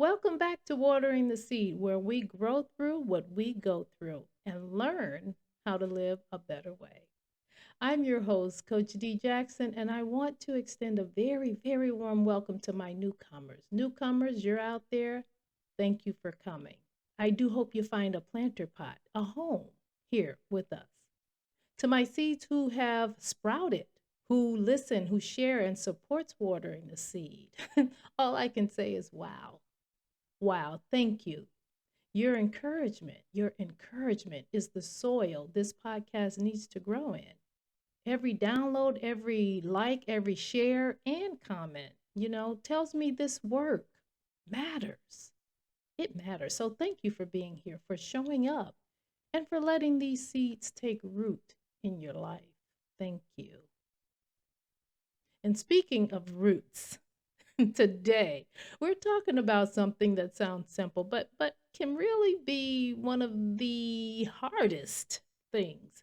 Welcome back to Watering the Seed, where we grow through what we go through and learn how to live a better way. I'm your host, Coach D. Jackson, and I want to extend a very, very warm welcome to my newcomers. Newcomers, you're out there. Thank you for coming. I do hope you find a planter pot, a home here with us. To my seeds who have sprouted, who listen, who share, and supports watering the seed, all I can say is wow. Wow, thank you. Your encouragement is the soil this podcast needs to grow in. Every download, every like, every share, and comment, tells me this work matters. It matters. So thank you for being here, for showing up, and for letting these seeds take root in your life. Thank you. And speaking of roots, today we're talking about something that sounds simple but can really be one of the hardest things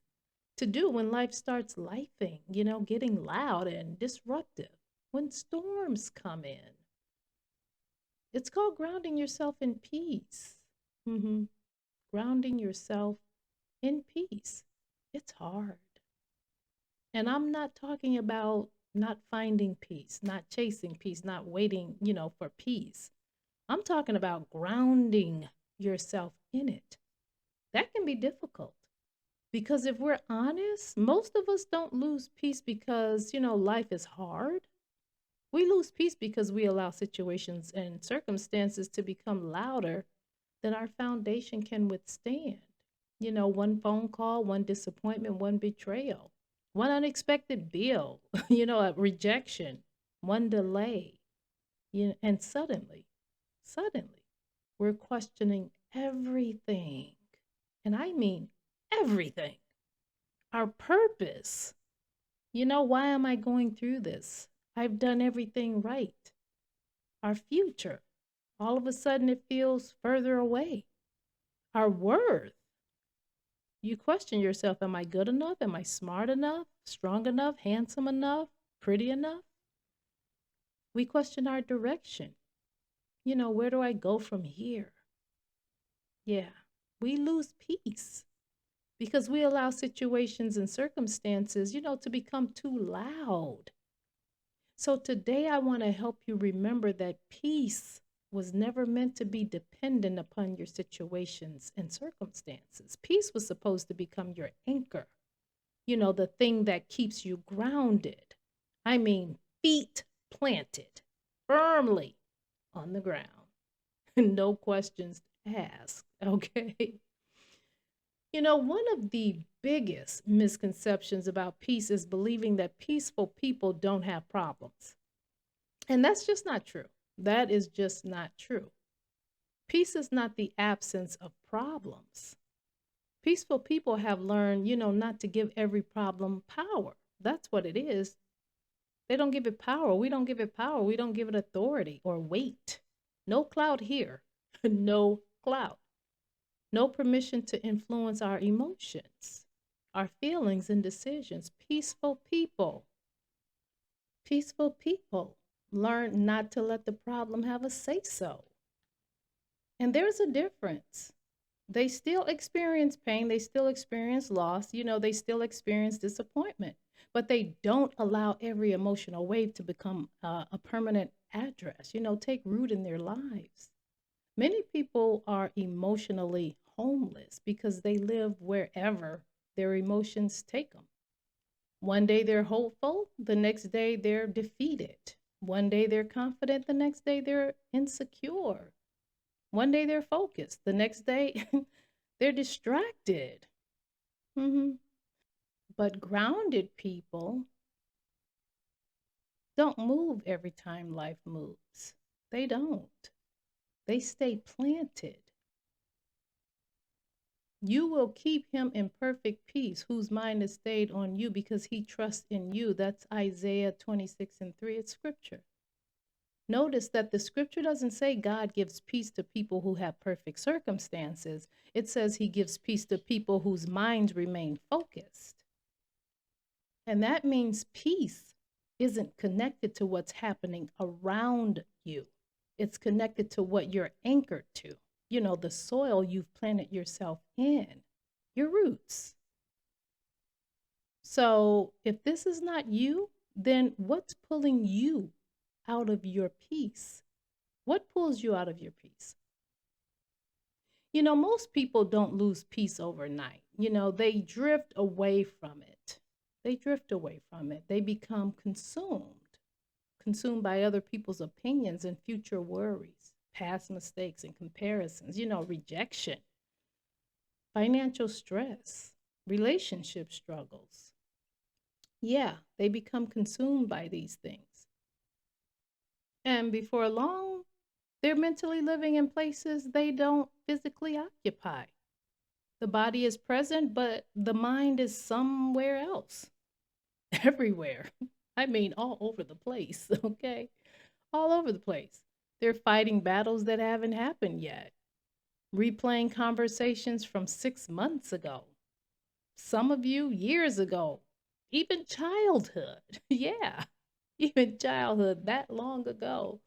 to do when life starts lifing, getting loud and disruptive, when storms come in. It's called grounding yourself in peace. hmm Grounding yourself in peace. It's hard. And I'm not talking about not finding peace, not chasing peace, not waiting, for peace. I'm talking about grounding yourself in it. That can be difficult because if we're honest, most of us don't lose peace because, life is hard. We lose peace because we allow situations and circumstances to become louder than our foundation can withstand. One phone call, one disappointment, one betrayal, one unexpected bill, a rejection, one delay, and suddenly, we're questioning everything. And I mean everything. Our purpose. Why am I going through this? I've done everything right. Our future. All of a sudden, it feels further away. Our worth. You question yourself, am I good enough? Am I smart enough? Strong enough? Handsome enough? Pretty enough? We question our direction. Where do I go from here? Yeah, we lose peace because we allow situations and circumstances, to become too loud. So today I want to help you remember that peace was never meant to be dependent upon your situations and circumstances. Peace was supposed to become your anchor, the thing that keeps you grounded. I mean, feet planted firmly on the ground. No questions asked, okay? One of the biggest misconceptions about peace is believing that peaceful people don't have problems. And that's just not true. That is just not true. Peace is not the absence of problems. Peaceful people have learned, not to give every problem power. That's what it is. They don't give it power. We don't give it power. We don't give it authority or weight. No clout here. No clout. No permission to influence our emotions, our feelings, and decisions. Peaceful people learn not to let the problem have a say so. And there's a difference. They still experience pain, they still experience loss, they still experience disappointment, but they don't allow every emotional wave to become a permanent address, take root in their lives. Many people are emotionally homeless because they live wherever their emotions take them. One day they're hopeful, the next day they're defeated. One day they're confident, the next day they're insecure. One day they're focused, the next day they're distracted. hmm But grounded people don't move every time life moves. They don't. They stay planted. You will keep him in perfect peace, whose mind is stayed on you because he trusts in you. That's Isaiah 26:3. It's scripture. Notice that the scripture doesn't say God gives peace to people who have perfect circumstances. It says he gives peace to people whose minds remain focused. And that means peace isn't connected to what's happening around you. It's connected to what you're anchored to, the soil you've planted yourself in, your roots. So if this is not you, then what's pulling you out of your peace? What pulls you out of your peace? Most people don't lose peace overnight. They drift away from it. They drift away from it. They become consumed by other people's opinions and future worries, past mistakes and comparisons, rejection, financial stress, relationship struggles. Yeah, they become consumed by these things. And before long, they're mentally living in places they don't physically occupy. The body is present, but the mind is somewhere else, everywhere. I mean, all over the place, okay? All over the place. They're fighting battles that haven't happened yet, replaying conversations from 6 months ago, some of you years ago, even childhood. Yeah, even childhood that long ago.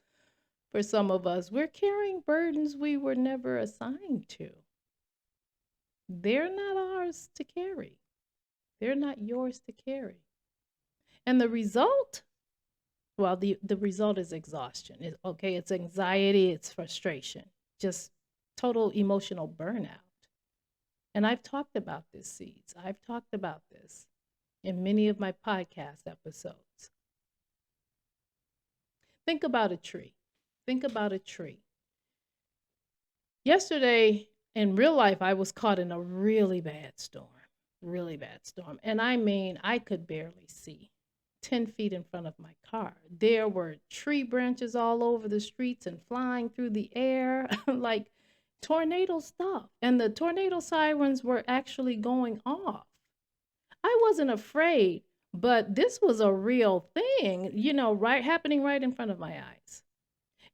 For some of us, we're carrying burdens we were never assigned to. They're not ours to carry. They're not yours to carry. And the result, well, the result is exhaustion. It's anxiety, it's frustration, just total emotional burnout. And I've talked about this, Seeds. I've talked about this in many of my podcast episodes. Think about a tree. Think about a tree. Yesterday, in real life, I was caught in a really bad storm. Really bad storm. And I mean, I could barely see 10 feet in front of my car. There were tree branches all over the streets and flying through the air like tornado stuff. And the tornado sirens were actually going off. I wasn't afraid, but this was a real thing, right happening right in front of my eyes.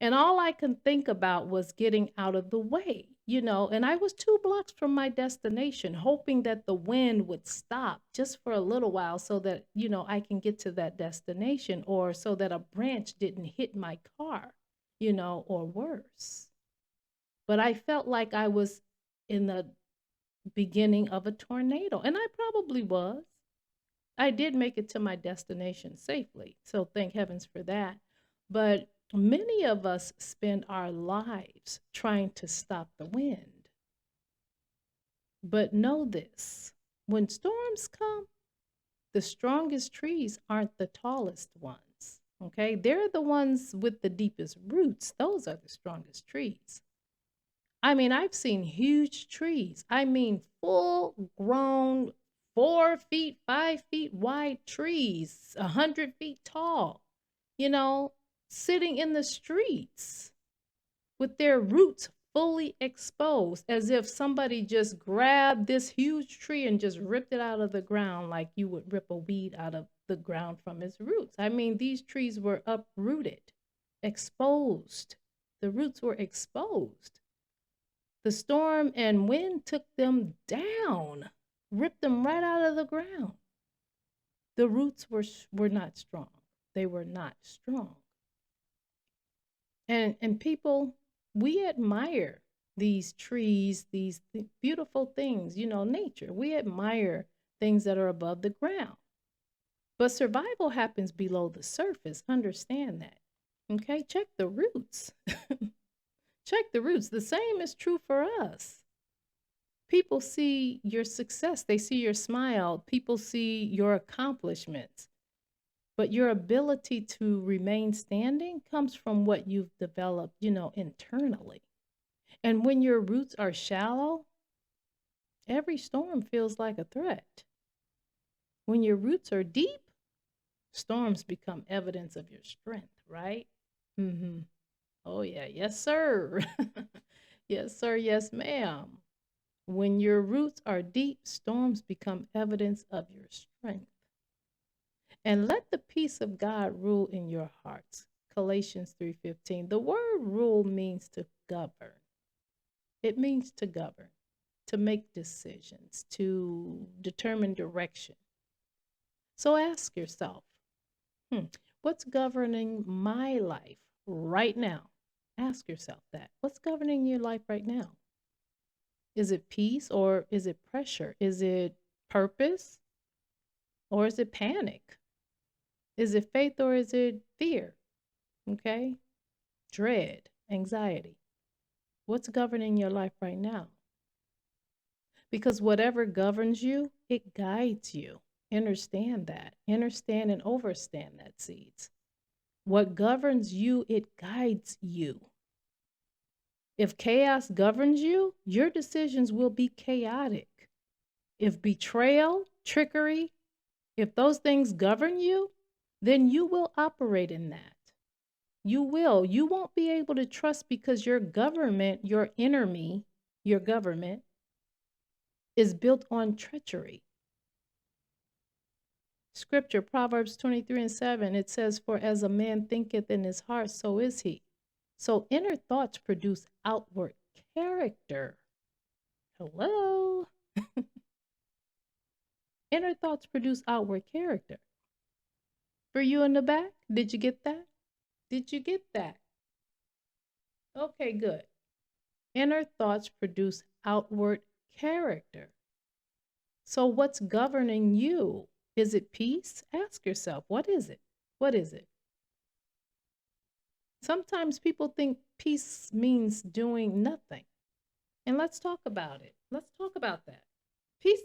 And all I could think about was getting out of the way, and I was 2 blocks from my destination, hoping that the wind would stop just for a little while so that, I can get to that destination, or so that a branch didn't hit my car, or worse. But I felt like I was in the beginning of a tornado, and I probably was. I did make it to my destination safely, so thank heavens for that. But many of us spend our lives trying to stop the wind. But know this, when storms come, the strongest trees aren't the tallest ones, okay? They're the ones with the deepest roots. Those are the strongest trees. I mean, I've seen huge trees. I mean, full grown, 4 feet, 5 feet wide trees, 100 feet tall, sitting in the streets with their roots fully exposed, as if somebody just grabbed this huge tree and just ripped it out of the ground like you would rip a weed out of the ground from its roots. I mean, these trees were uprooted, exposed. The roots were exposed. The storm and wind took them down, ripped them right out of the ground. The roots were not strong. They were not strong. And people, we admire these trees, these beautiful things, nature. We admire things that are above the ground. But survival happens below the surface. Understand that. Okay, check the roots. Check the roots. The same is true for us. People see your success, they see your smile, people see your accomplishments. But your ability to remain standing comes from what you've developed, internally. And when your roots are shallow, every storm feels like a threat. When your roots are deep, storms become evidence of your strength, right? Mm-hmm. Oh, yeah. Yes, sir. Yes, sir. Yes, ma'am. When your roots are deep, storms become evidence of your strength. And let the peace of God rule in your hearts. Galatians 3:15. The word rule means to govern. It means to govern, to make decisions, to determine direction. So ask yourself, what's governing my life right now? Ask yourself that. What's governing your life right now? Is it peace or is it pressure? Is it purpose or is it panic? Is it faith or is it fear? Okay? Dread, anxiety. What's governing your life right now? Because whatever governs you, it guides you. Understand that. Understand and overstand that, seeds. What governs you, it guides you. If chaos governs you, your decisions will be chaotic. If betrayal, trickery, if those things govern you, then you will operate in that. You will. You won't be able to trust because your government, your enemy, your government is built on treachery. Scripture, Proverbs 23:7, it says, "For as a man thinketh in his heart, so is he." So inner thoughts produce outward character. Hello? Inner thoughts produce outward character. For you in the back, did you get that? Did you get that? Okay, good. Inner thoughts produce outward character. So what's governing you? Is it peace? Ask yourself, what is it? What is it? Sometimes people think peace means doing nothing. And let's talk about it. Let's talk about that. Peace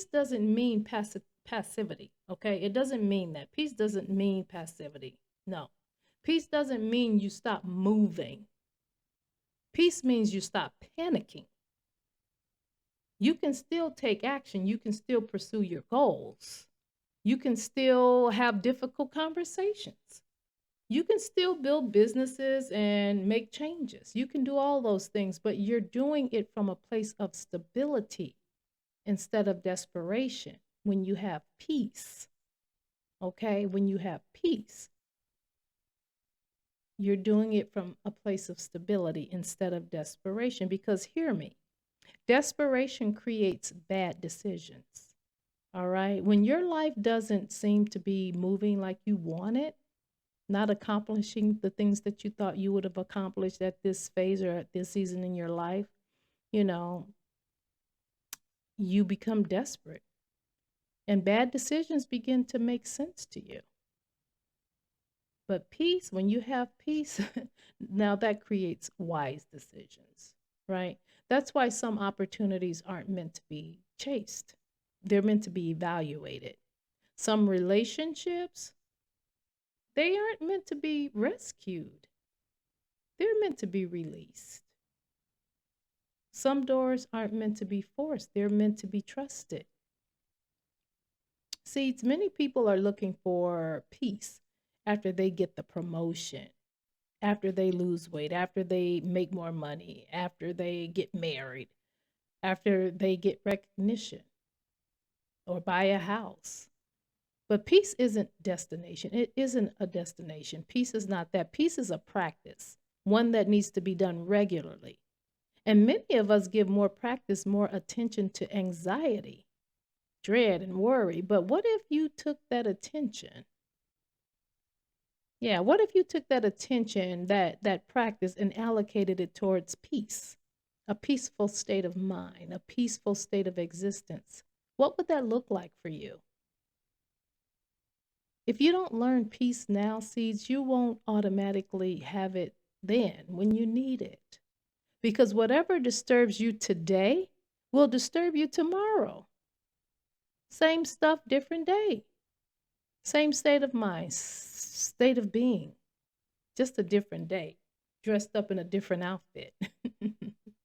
doesn't mean passivity, okay? It doesn't mean that. Peace doesn't mean passivity. No. Peace doesn't mean you stop moving. Peace means you stop panicking. You can still take action. You can still pursue your goals. You can still have difficult conversations. You can still build businesses and make changes. You can do all those things, but you're doing it from a place of stability instead of desperation when you have peace. Okay? When you have peace, you're doing it from a place of stability instead of desperation. Because hear me, desperation creates bad decisions. All right? When your life doesn't seem to be moving like you want it, not accomplishing the things that you thought you would have accomplished at this phase or at this season in your life, you know, you become desperate. And bad decisions begin to make sense to you. But peace, when you have peace, now that creates wise decisions, right? That's why some opportunities aren't meant to be chased. They're meant to be evaluated. Some relationships, they aren't meant to be rescued. They're meant to be released. Some doors aren't meant to be forced. They're meant to be trusted. See, many people are looking for peace after they get the promotion, after they lose weight, after they make more money, after they get married, after they get recognition or buy a house. But peace isn't destination. It isn't a destination. Peace is not that. Peace is a practice, one that needs to be done regularly. And many of us give more practice, more attention to anxiety, dread, and worry. But what if you took that attention? Yeah, what if you took that attention, that practice, and allocated it towards peace, a peaceful state of mind, a peaceful state of existence? What would that look like for you? If you don't learn peace now, seeds, you won't automatically have it then when you need it. Because whatever disturbs you today will disturb you tomorrow. Same stuff, different day. Same state of mind, state of being, just a different day, dressed up in a different outfit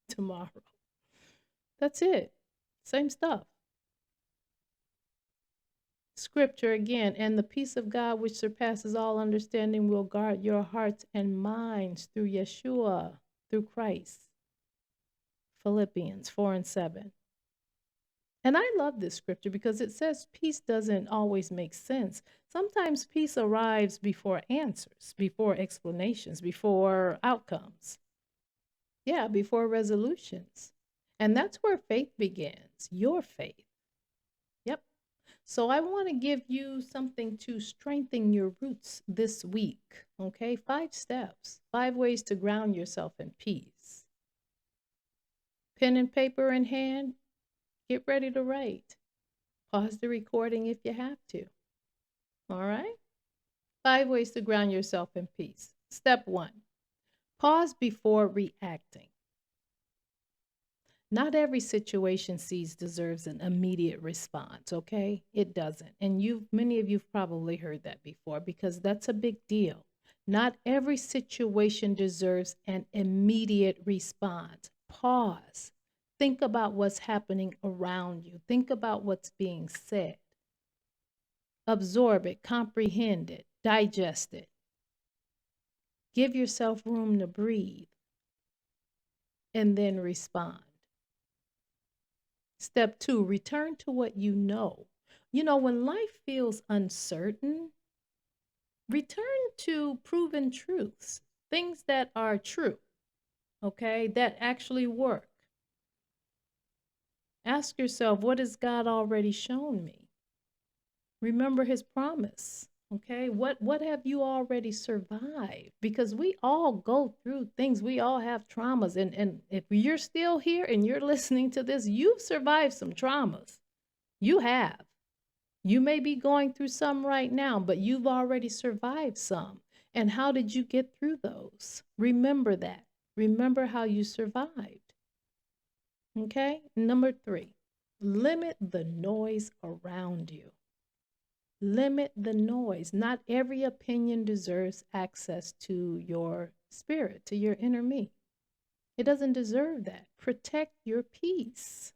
tomorrow. That's it. Same stuff. Scripture again, and the peace of God which surpasses all understanding will guard your hearts and minds through Yeshua, through Christ. Philippians 4:7. And I love this scripture because it says peace doesn't always make sense. Sometimes peace arrives before answers, before explanations, before outcomes. Yeah, before resolutions. And that's where faith begins, your faith. Yep. So I want to give you something to strengthen your roots this week. Okay, 5 steps, 5 ways to ground yourself in peace. Pen and paper in hand, get ready to write. Pause the recording if you have to. All right? 5 ways to ground yourself in peace. Step 1, pause before reacting. Not every situation sees deserves an immediate response, okay? It doesn't. And many of you've probably heard that before because that's a big deal. Not every situation deserves an immediate response. Pause. Think about what's happening around you. Think about what's being said. Absorb it, comprehend it, digest it. Give yourself room to breathe and then respond. Step 2, return to what you know. You know, when life feels uncertain, return to proven truths, things that are true, okay, that actually work. Ask yourself, what has God already shown me? Remember his promise, okay? What have you already survived? Because we all go through things. We all have traumas. And if you're still here and you're listening to this, you've survived some traumas. You have. You may be going through some right now, but you've already survived some. And how did you get through those? Remember that. Remember how you survived. Okay? Number 3, limit the noise around you. Limit the noise. Not every opinion deserves access to your spirit, to your inner me. It doesn't deserve that. Protect your peace.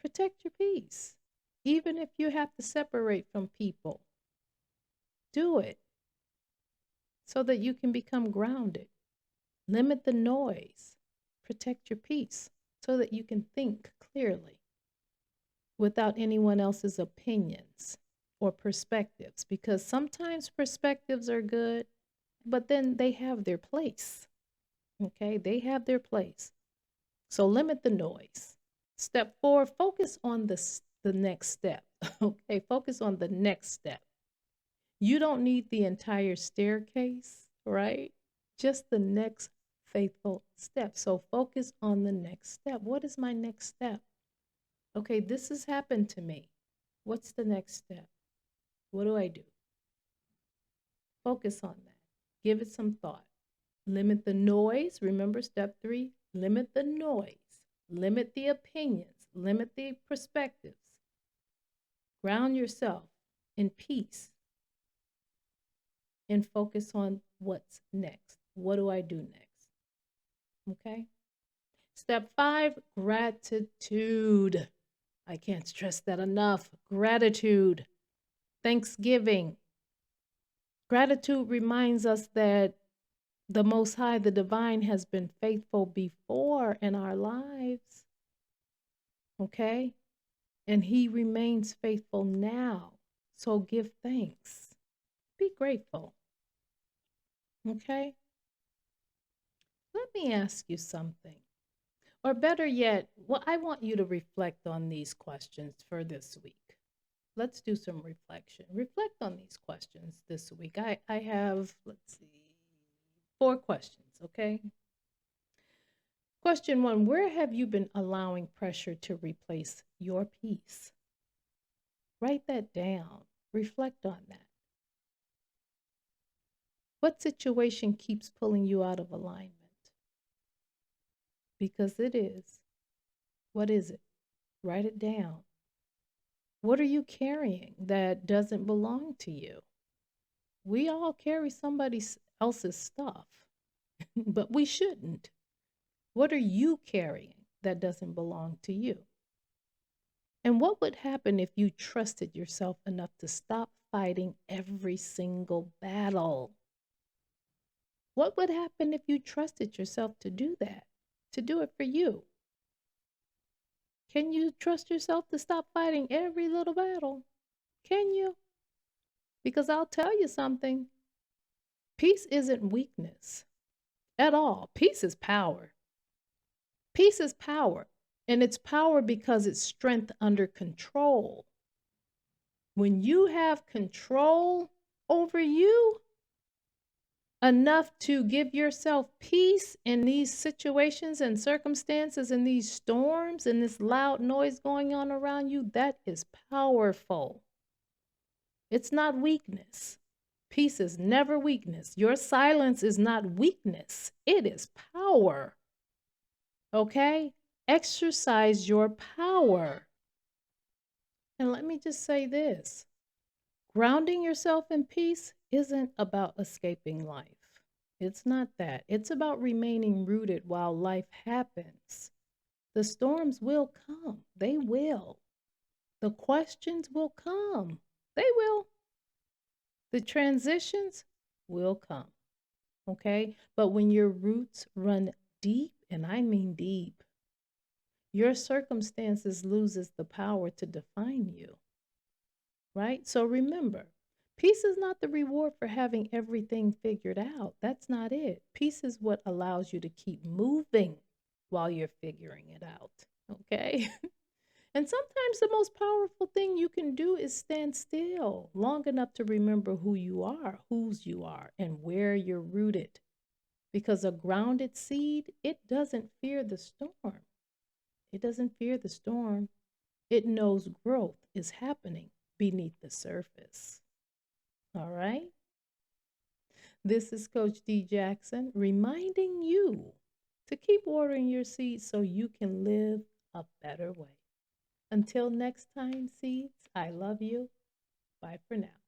Protect your peace. Even if you have to separate from people, do it so that you can become grounded. Limit the noise. Protect your peace so that you can think clearly without anyone else's opinions or perspectives, because sometimes perspectives are good, but then they have their place. Okay, they have their place. So limit the noise. Step 4, focus on the next step. Okay, focus on the next step. You don't need the entire staircase, right? Just the next faithful step. So focus on the next step. What is my next step? Okay, this has happened to me. What's the next step? What do I do? Focus on that. Give it some thought. Limit the noise. Remember step 3, limit the noise. Limit the opinions. Limit the perspectives. Ground yourself in peace and focus on what's next. What do I do next? Okay? Step 5, gratitude. I can't stress that enough. Gratitude. Thanksgiving. Gratitude reminds us that the Most High, the Divine, has been faithful before in our lives. Okay? And he remains faithful now. So give thanks. Be grateful. Okay? Let me ask you something. Or better yet, well, I want you to reflect on these questions for this week. Let's do some reflection. Reflect on these questions this week. I have, let's see, 4 questions, okay? Question 1, where have you been allowing pressure to replace your peace? Write that down. Reflect on that. What situation keeps pulling you out of alignment? Because it is. What is it? Write it down. What are you carrying that doesn't belong to you? We all carry somebody else's stuff, but we shouldn't. What are you carrying that doesn't belong to you? And what would happen if you trusted yourself enough to stop fighting every single battle? What would happen if you trusted yourself to do that, to do it for you? Can you trust yourself to stop fighting every little battle? Can you? Because I'll tell you something. Peace isn't weakness at all. Peace is power. Peace is power. And it's power because it's strength under control. When you have control over you enough to give yourself peace in these situations and circumstances and these storms and this loud noise going on around you, that is powerful. It's not weakness. Peace is never weakness. Your silence is not weakness, it is power. Okay? Exercise your power. And let me just say this, grounding yourself in peace isn't about escaping life. It's not that. It's about remaining rooted while life happens. The storms will come. They will. The questions will come. They will. The transitions will come. Okay? But when your roots run deep, and I mean deep, your circumstances loses the power to define you. Right? So remember, peace is not the reward for having everything figured out. That's not it. Peace is what allows you to keep moving while you're figuring it out. Okay? And sometimes the most powerful thing you can do is stand still long enough to remember who you are, whose you are, and where you're rooted. Because a grounded seed, it doesn't fear the storm. It doesn't fear the storm. It knows growth is happening beneath the surface. All right? This is Coach D. Jackson reminding you to keep watering your seeds so you can live a better way. Until next time, seeds, I love you. Bye for now.